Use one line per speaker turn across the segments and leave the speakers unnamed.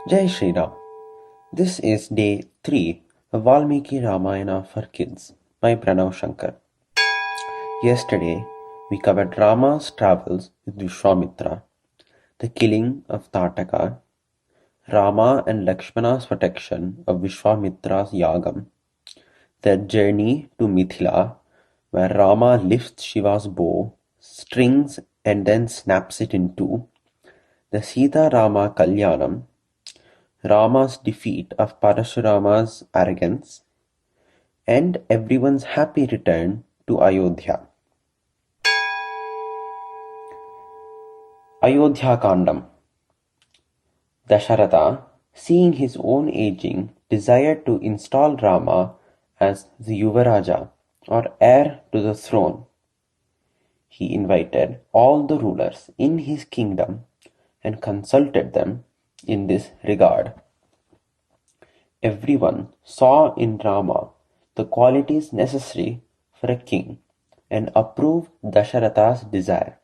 Jai Shri Ram. This is day 3 of Valmiki Ramayana for Kids by Pranav Shankar. Yesterday, we covered Rama's travels with Vishwamitra, the killing of Tataka, Rama and Lakshmana's protection of Vishwamitra's Yagam, their journey to Mithila, where Rama lifts Shiva's bow, strings and then snaps it in two, the Sita Rama Kalyanam, Rama's defeat of Parashurama's arrogance, and everyone's happy return to Ayodhya. Ayodhya Kandam. Dasharatha, seeing his own aging, desired to install Rama as the Yuvaraja, or heir to the throne. He invited all the rulers in his kingdom and consulted them in this regard. Everyone saw in Rama the qualities necessary for a king and approved Dasharatha's desire.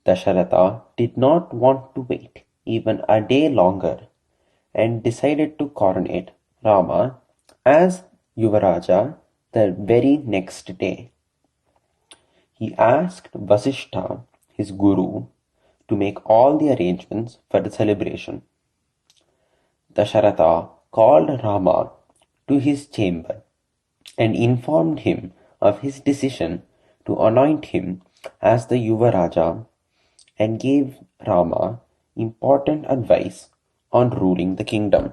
Dasharatha did not want to wait even a day longer and decided to coronate Rama as Yuvaraja the very next day. He asked Vasishtha, his guru, to make all the arrangements for the celebration. Dasharatha called Rama to his chamber and informed him of his decision to anoint him as the Yuvaraja and gave Rama important advice on ruling the kingdom.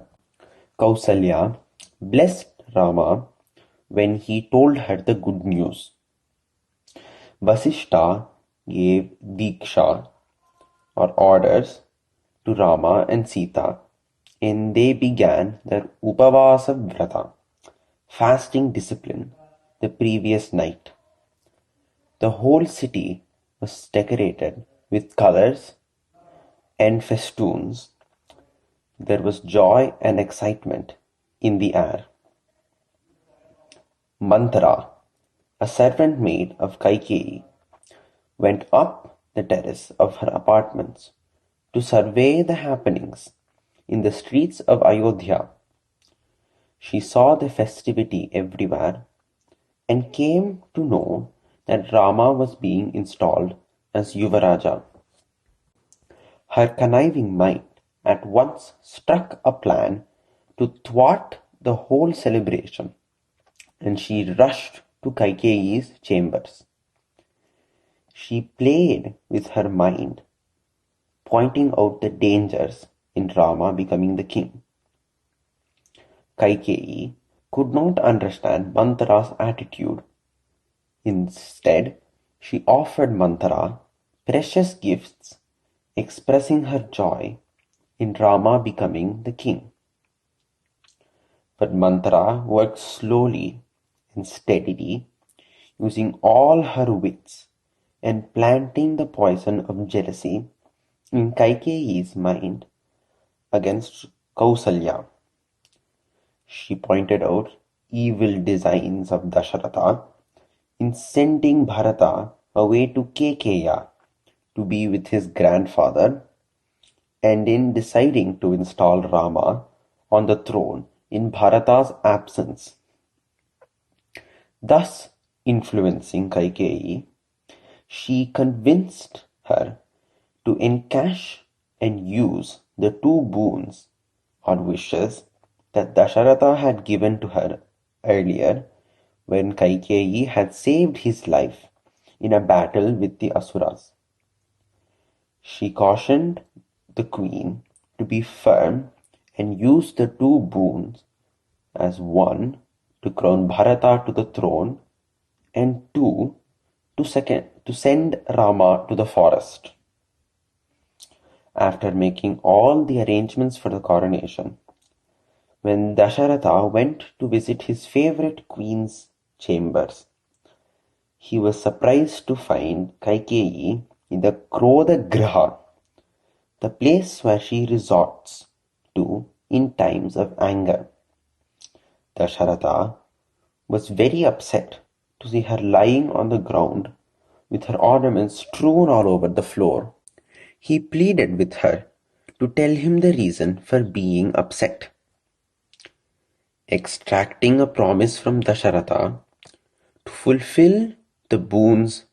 Kosala blessed Rama when he told her the good news. Vasishtha gave Diksha or orders to Rama and Sita, and they began their Upavasa Vrata, fasting discipline, the previous night. The whole city was decorated with colors and festoons. There was joy and excitement in the air. Manthara, a servant maid of Kaikeyi, went up the terrace of her apartments to survey the happenings in the streets of Ayodhya. She saw the festivity everywhere and came to know that Rama was being installed as Yuvaraja. Her conniving mind at once struck a plan to thwart the whole celebration, and she rushed to Kaikeyi's chambers. She played with her mind, pointing out the dangers in Rama becoming the king. Kaikeyi could not understand Manthara's attitude. Instead, she offered Manthara precious gifts, expressing her joy in Rama becoming the king. But Manthara worked slowly and steadily, using all her wits and planting the poison of jealousy in Kaikeyi's mind against Kausalya. She pointed out evil designs of Dasharatha in sending Bharata away to Kekeya to be with his grandfather, and in deciding to install Rama on the throne in Bharata's absence. Thus influencing Kaikeyi, she convinced her to encash and use the two boons or wishes that Dasharatha had given to her earlier when Kaikeyi had saved his life in a battle with the Asuras. She cautioned the queen to be firm and use the two boons as one, to crown Bharata to the throne, and two, to send Rama to the forest. After making all the arrangements for the coronation, when Dasharatha went to visit his favorite queen's chambers, he was surprised to find Kaikeyi in the Krodha Griha, the place where she resorts to in times of anger. Dasharatha was very upset to see her lying on the ground with her ornaments strewn all over the floor. He pleaded with her to tell him the reason for being upset. Extracting a promise from Dasharatha to fulfill the boons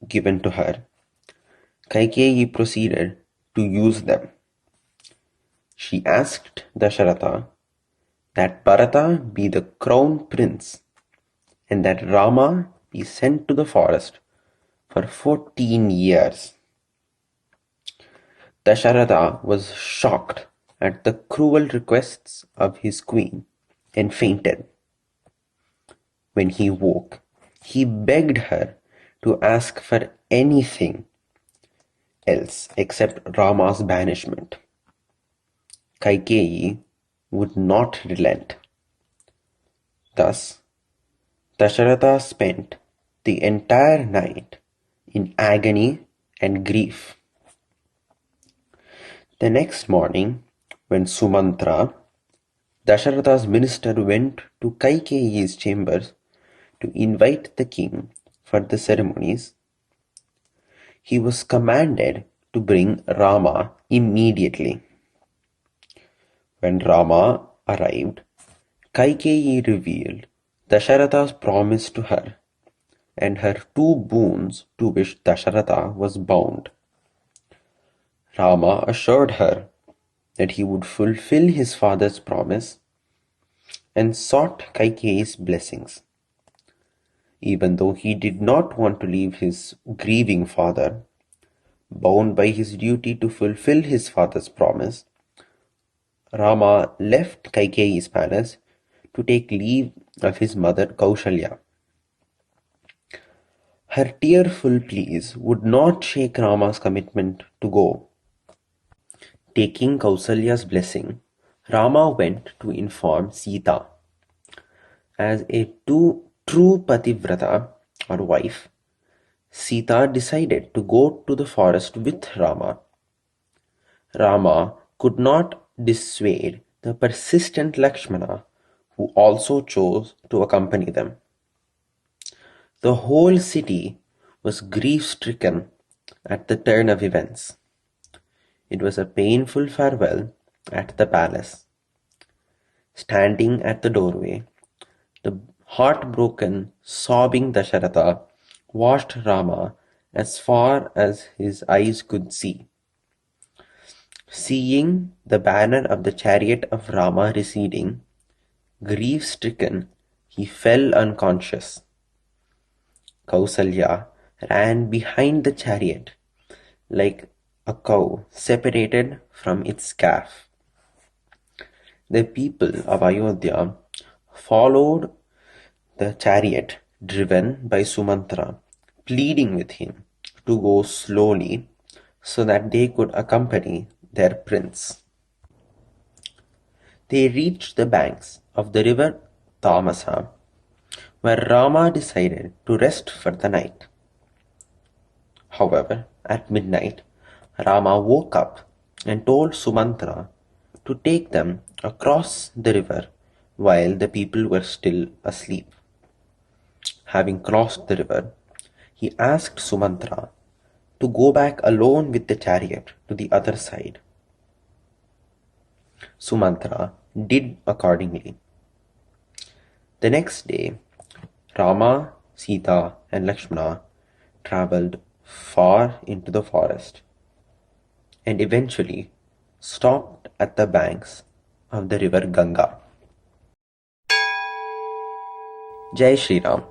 given to her, Kaikeyi proceeded to use them. She asked Dasharatha that Bharata be the crown prince and that Rama be sent to the forest for 14 years. Dasharatha was shocked at the cruel requests of his queen and fainted. When he woke, he begged her to ask for anything else except Rama's banishment. Kaikeyi would not relent. Thus, Dasharatha spent the entire night in agony and grief. The next morning, when Sumantra, Dasharatha's minister, went to Kaikeyi's chambers to invite the king for the ceremonies, he was commanded to bring Rama immediately. When Rama arrived, Kaikeyi revealed Dasharatha's promise to her and her two boons to which Dasharatha was bound. Rama assured her that he would fulfill his father's promise and sought Kaikeyi's blessings. Even though he did not want to leave his grieving father, bound by his duty to fulfill his father's promise, Rama left Kaikeyi's palace to take leave of his mother Kausalya. Her tearful pleas would not shake Rama's commitment to go. Taking Kausalya's blessing, Rama went to inform Sita. As a true pativrata or wife, Sita decided to go to the forest with Rama. Rama could not dissuade the persistent Lakshmana, who also chose to accompany them. The whole city was grief-stricken at the turn of events. It was a painful farewell at the palace. Standing at the doorway, the heartbroken, sobbing Dasharatha watched Rama as far as his eyes could see. Seeing the banner of the chariot of Rama receding, grief-stricken, he fell unconscious. Kausalya ran behind the chariot like a cow separated from its calf. The people of Ayodhya followed the chariot driven by Sumantra, pleading with him to go slowly so that they could accompany their prince. They reached the banks of the river Tamasa, where Rama decided to rest for the night. However, at midnight, Rama woke up and told Sumantra to take them across the river while the people were still asleep. Having crossed the river, he asked Sumantra to go back alone with the chariot to the other side. Sumantra did accordingly. The next day, Rama, Sita, and Lakshmana traveled far into the forest and eventually stopped at the banks of the river Ganga. Jai Shri Ram.